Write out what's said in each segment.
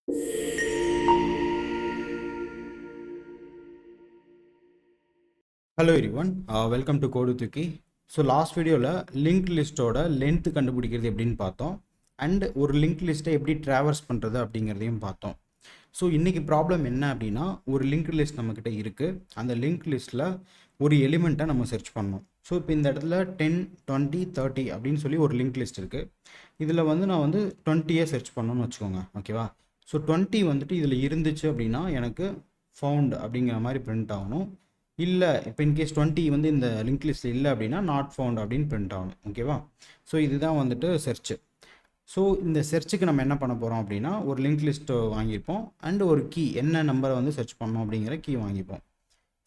Hello everyone, welcome to Code with Wiki. So last வீடியோவில் link லிஸ்ட்டோட length கண்டுபிடிக்கிறது எப்படின்னு பார்த்தோம் அண்ட் ஒரு லிங்க் லிஸ்ட்டை எப்படி ட்ராவர்ஸ் பண்ணுறது அப்படிங்கிறதையும் பார்த்தோம். ஸோ இன்றைக்கி ப்ராப்ளம் என்ன அப்படின்னா, ஒரு லிங்க் லிஸ்ட் நம்மக்கிட்ட இருக்குது. அந்த லிங்க் லிஸ்ட்டில் ஒரு எலிமெண்ட்டை நம்ம சர்ச் பண்ணணும். ஸோ இப்போ இந்த இடத்துல 10, 20, 30 அப்படின்னு சொல்லி ஒரு லிங்க் லிஸ்ட் இருக்குது. இதில் நான் 20 சர்ச் பண்ணணும்னு வச்சுக்கோங்க, ஓகேவா? ஸோ 20 இதில் இருந்துச்சு அப்படின்னா எனக்கு ஃபவுண்ட் அப்படிங்கிற மாதிரி பிரிண்ட் ஆகணும். இல்லை இப்போ இன்கேஸ் 20 இந்த லிங்க் லிஸ்ட்டில் இல்லை அப்படின்னா நாட் ஃபவுண்ட் அப்படின்னு பிரிண்ட் ஆகணும், ஓகேவா? ஸோ இதுதான் செர்ச்சு. ஸோ இந்த செர்ச்சுக்கு நம்ம என்ன பண்ண போகிறோம் அப்படின்னா, ஒரு லிங்க் லிஸ்ட்டு வாங்கியிருப்போம் அண்ட் ஒரு கீ, என்ன நம்பரை சர்ச் பண்ணோம் அப்படிங்கிற கீ வாங்கிப்போம்.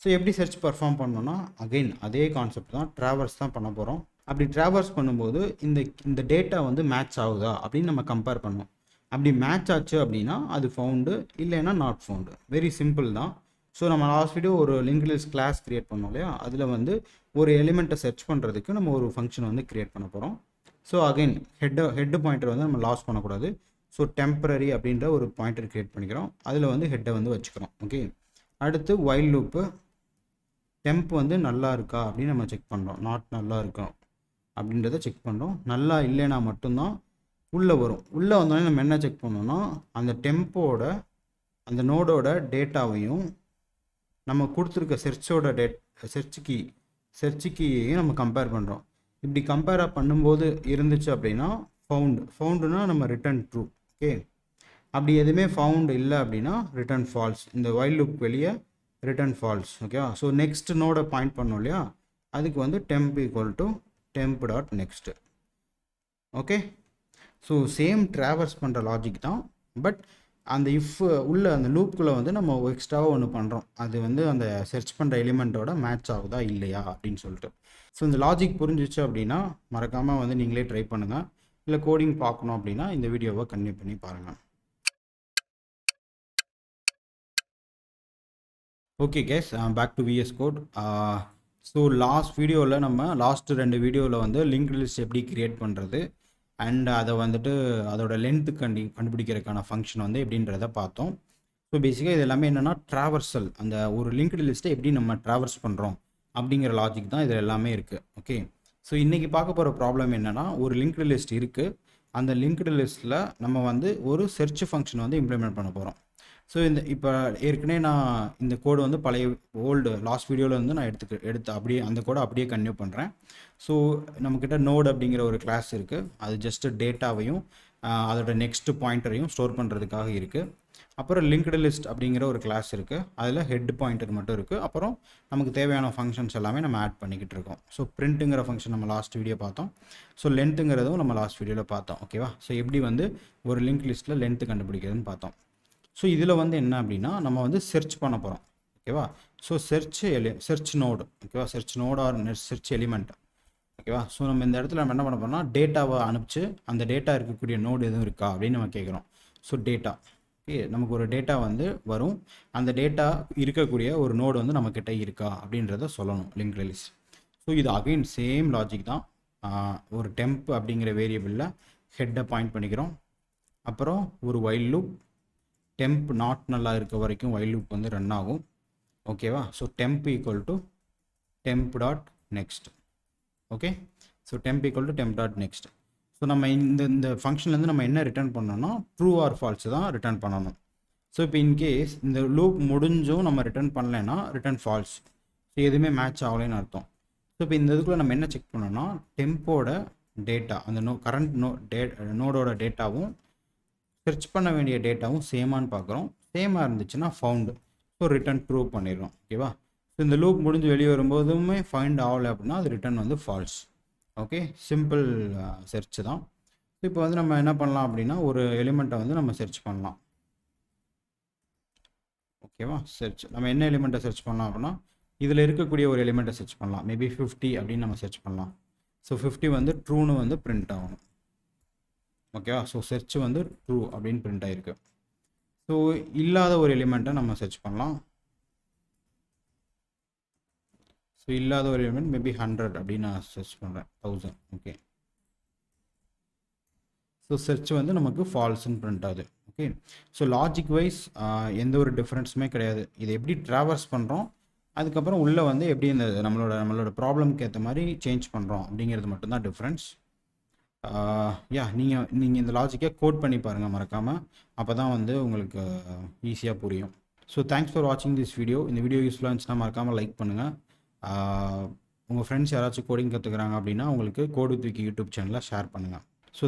ஸோ எப்படி சர்ச் பர்ஃபார்ம் பண்ணோன்னா, அகெயின் அதே கான்செப்ட் தான், ட்ராவர்ஸ் தான் பண்ண போகிறோம். அப்படி ட்ராவர்ஸ் பண்ணும்போது இந்த டேட்டா மேட்ச் ஆகுதா அப்படின்னு நம்ம கம்பேர் பண்ணோம். அப்படி மேட்ச் ஆச்சு அப்படின்னா அது ஃபவுண்டு, இல்லைன்னா நாட் ஃபவுண்டு. வெரி சிம்பிள் தான். ஸோ நம்ம லாஸ்ட் வீடியோ ஒரு லிங்க் லிஸ்ட் கிளாஸ் க்ரியேட் பண்ணோம் இல்லையா, அதில் ஒரு எலிமெண்ட்டை சர்ச் பண்ணுறதுக்கு நம்ம ஒரு ஃபங்க்ஷன் க்ரியேட் பண்ண போகிறோம். ஸோ அகைன் ஹெட்டு பாயிண்டர் நம்ம லாஸ் பண்ணக்கூடாது. ஸோ டெம்பரரி அப்படின்ற ஒரு பாயிண்டர் க்ரியேட் பண்ணிக்கிறோம். அதில் ஹெட்டை வச்சுக்கிறோம். ஓகே, அடுத்து வைல் லூப்பு. டெம்ப் நல்லா இருக்கா அப்படின்னு நம்ம செக் பண்ணுறோம். நாட் நல்லா இருக்கும் அப்படின்றத செக் பண்ணுறோம். நல்லா இல்லைன்னா மட்டும்தான் உள்ளே வரும். உள்ளே வந்தோடனே நம்ம என்ன செக் பண்ணோம்னா, அந்த டெம்போட அந்த நோடோட டேட்டாவையும் நம்ம கொடுத்துருக்க செர்ச் கீயையும் நம்ம கம்பேர் பண்ணுறோம். இப்படி கம்பேர் பண்ணும்போது இருந்துச்சு அப்படின்னா ஃபவுண்டுனா நம்ம ரிட்டர்ன் ட்ரூ. ஓகே, அப்படி எதுவுமே ஃபவுண்ட் இல்லை அப்படின்னா ரிட்டர்ன் ஃபால்ஸ். இந்த வைல் லூப் வெளியே ரிட்டர்ன் ஃபால்ஸ், ஓகேவா? ஸோ நெக்ஸ்ட் நோடை பாயிண்ட் பண்ணோம் இல்லையா, அதுக்கு temp equal to temp dot next. Okay, so same traverse பண்ணுற லாஜிக் தான். பட் அந்த இஃப் உள்ள அந்த லூப்புக்குள்ளே நம்ம எக்ஸ்ட்ராவாக ஒன்று பண்ணுறோம். அது அந்த சர்ச் பண்ணுற எலிமெண்ட்டோட மேட்ச் ஆகுதா இல்லையா அப்படின்னு சொல்லிட்டு. ஸோ இந்த லாஜிக் புரிஞ்சிச்சு அப்படின்னா மறக்காமல் நீங்களே ட்ரை பண்ணுங்கள். இல்லை கோடிங் பார்க்கணும் அப்படின்னா இந்த வீடியோவை கன்டினியூ பண்ணி பாருங்கள். Okay guys, back to VS code. So last வீடியோவில் நம்ம லாஸ்ட்டு 2 வீடியோவில் லிங்க் லிஸ்ட் எப்படி க்ரியேட் பண்ணுறது அண்ட் அதை அதோட லென்த்து கண்டுபிடிக்கிறதுக்கான ஃபங்க்ஷன் எப்படின்றத பார்த்தோம். ஸோ பேசிக்காக இது எல்லாமே என்னென்னா ட்ராவர்சல், அந்த ஒரு லிங்க்டு லிஸ்ட்டை எப்படி நம்ம ட்ராவர்ஸ் பண்ணுறோம் அப்படிங்கிற லாஜிக் தான் இது எல்லாமே இருக்குது. ஓகே, ஸோ இன்றைக்கி பார்க்க போகிற ப்ராப்ளம் என்னென்னா, ஒரு லிங்க்டு லிஸ்ட் இருக்குது. அந்த லிங்க்டு லிஸ்ட்டில் நம்ம ஒரு செர்ச் ஃபங்க்ஷன் இம்ப்ளிமெண்ட் பண்ண போகிறோம். ஸோ இப்போ ஏற்கனவே நான் இந்த கோடு பழைய லாஸ்ட் வீடியோவில் நான் எடுத்து அப்படியே அந்த கோடை அப்படியே கன்டினியூ பண்ணுறேன். ஸோ நம்மக்கிட்ட நோட் அப்படிங்கிற ஒரு கிளாஸ் இருக்குது. அது ஜஸ்ட்டு டேட்டாவையும் அதோட நெக்ஸ்ட் பாயிண்டரையும் ஸ்டோர் பண்ணுறதுக்காக இருக்குது. அப்புறம் லிங்க்டு லிஸ்ட் அப்படிங்கிற ஒரு கிளாஸ் இருக்குது. அதில் ஹெட் பாயிண்டர் மட்டும் இருக்குது. அப்புறம் நமக்கு தேவையான ஃபங்க்ஷன்ஸ் எல்லாமே நம்ம ஆட் பண்ணிக்கிட்டு இருக்கோம். ஸோ பிரிண்ட்டுங்கிற ஃபங்க்ஷன் நம்ம லாஸ்ட் வீடியோ பார்த்தோம். ஸோ லென்த்துங்கிறதும் நம்ம லாஸ்ட் வீடியோவில் பார்த்தோம், ஓகேவா? ஸோ எப்படி ஒரு லிங்க் லிஸ்ட்டில் லென்த்து கண்டுபிடிக்கிறதுன்னு பார்த்தோம். ஸோ இதில் என்ன அப்படின்னா, நம்ம செர்ச் பண்ண போகிறோம், ஓகேவா? ஸோ செர்ச் நோடு, ஓகேவா? Search node or search element, ஓகேவா? ஸோ நம்ம இந்த இடத்துல நம்ம என்ன பண்ண போகிறோம்னா, டேட்டாவை அனுப்பிச்சு அந்த டேட்டா இருக்கக்கூடிய நோடு எதுவும் இருக்கா அப்படின்னு நம்ம கேட்குறோம். ஸோ டேட்டா, ஓகே, நமக்கு ஒரு டேட்டா வரும். அந்த டேட்டா இருக்கக்கூடிய ஒரு நோடு நம்மக்கிட்ட இருக்கா அப்படின்றத சொல்லணும் லிங்க் லிஸ்ட். ஸோ இது அகைன் சேம் லாஜிக் தான். ஒரு டெம்ப் அப்படிங்கிற வேரியபிளில் ஹெட்டை பாயிண்ட் பண்ணிக்கிறோம். அப்புறம் ஒரு வைல் லூப், டெம்ப் நாட் நல்லா இருக்க வரைக்கும் வைல் லூப் ரன் ஆகும், ஓகேவா? So temp equal to temp dot next. Okay, so temp equal to temp dot next. So நம்ம இந்த ஃபங்க்ஷன்லேருந்து நம்ம என்ன ரிட்டர்ன் பண்ணோம்னா, ட்ரூ ஆர் ஃபால்ஸ் தான் ரிட்டர்ன் பண்ணணும். ஸோ இப்போ இன்கேஸ் இந்த லூப் முடிஞ்சும் நம்ம ரிட்டர்ன் பண்ணலைன்னா ரிட்டர்ன் ஃபால்ஸ். ஸோ எதுவுமே மேட்ச் ஆகலைன்னு அர்த்தம். ஸோ இப்போ இந்த இதுக்குள்ளே நம்ம என்ன செக் பண்ணோம்னா, டெம்போட டேட்டா, அந்த கரண்ட் நோடோட டேட்டாவும் சர்ச் பண்ண வேண்டிய டேட்டாவும் சேமான்னு பார்க்குறோம். சேமாக இருந்துச்சுன்னா ஃபவுண்டு. ஸோ ரிட்டர்ன் ட்ரூ பண்ணிடுறோம், ஓகேவா? ஸோ இந்த லூப் முடிஞ்சு வெளியே வரும்போதுமே ஃபைண்ட் ஆகலை அப்படின்னா அது return falls. Okay, simple search தான். இப்போ நம்ம என்ன பண்ணலாம் அப்படின்னா, ஒரு எலிமெண்ட்டை நம்ம செர்ச் பண்ணலாம், ஓகேவா? செர்ச் நம்ம என்ன எலிமெண்ட்டை செர்ச் பண்ணலாம் அப்படின்னா, இதில் இருக்கக்கூடிய ஒரு எலிமெண்ட்டை செர்ச் பண்ணலாம். மேபி 50 அப்படின்னு நம்ம செர்ச் பண்ணலாம். ஸோ 50 ட்ரூன்னு பிரிண்ட் ஆகணும், ஓகேவா? ஸோ செர்ச் ட்ரூ அப்படின்னு பிரிண்ட் ஆகிருக்கு. ஸோ இல்லாத ஒரு எலிமெண்ட்டை நம்ம செர்ச் பண்ணலாம். ஸோ இல்லாத ஒரு எலிமெண்ட் மேபி 100 அப்படின்னு நான் சர்ச் பண்ணுறேன், 1000. ஓகே, ஸோ ஸோ செர்ச் வந்து நமக்கு ஃபால்ஸ்ன்னு பிரிண்ட் ஆகுது. ஓகே, ஸோ லாஜிக் வைஸ் எந்த ஒரு டிஃப்ரென்ஸுமே கிடையாது. இதை எப்படி ட்ராவர்ஸ் பண்ணுறோம், அதுக்கப்புறம் உள்ளே வந்து எப்படி இந்த நம்மளோட ப்ராப்ளம்க்கு ஏற்ற மாதிரி சேஞ்ச் பண்ணுறோம் அப்படிங்கிறது மட்டும்தான் டிஃப்ரென்ஸ். நீங்கள் இந்த லாஜிக்கை கோட் பண்ணி பாருங்கள் மறக்காமல். அப்போ தான் வந்து உங்களுக்கு ஈஸியாக புரியும். ஸோ தேங்க்ஸ் ஃபார் வாட்சிங் திஸ் வீடியோ. இந்த வீடியோ யூஸ்ஃபுல்லாக இருந்துச்சுன்னா மறக்காமல் லைக் பண்ணுங்கள். உங்கள் ஃப்ரெண்ட்ஸ் யாராச்சும் கோடிங் கற்றுக்குறாங்க அப்படின்னா உங்களுக்கு கோட் வித் விக்கி யூடியூப் சேனலில் ஷேர் பண்ணுங்கள்.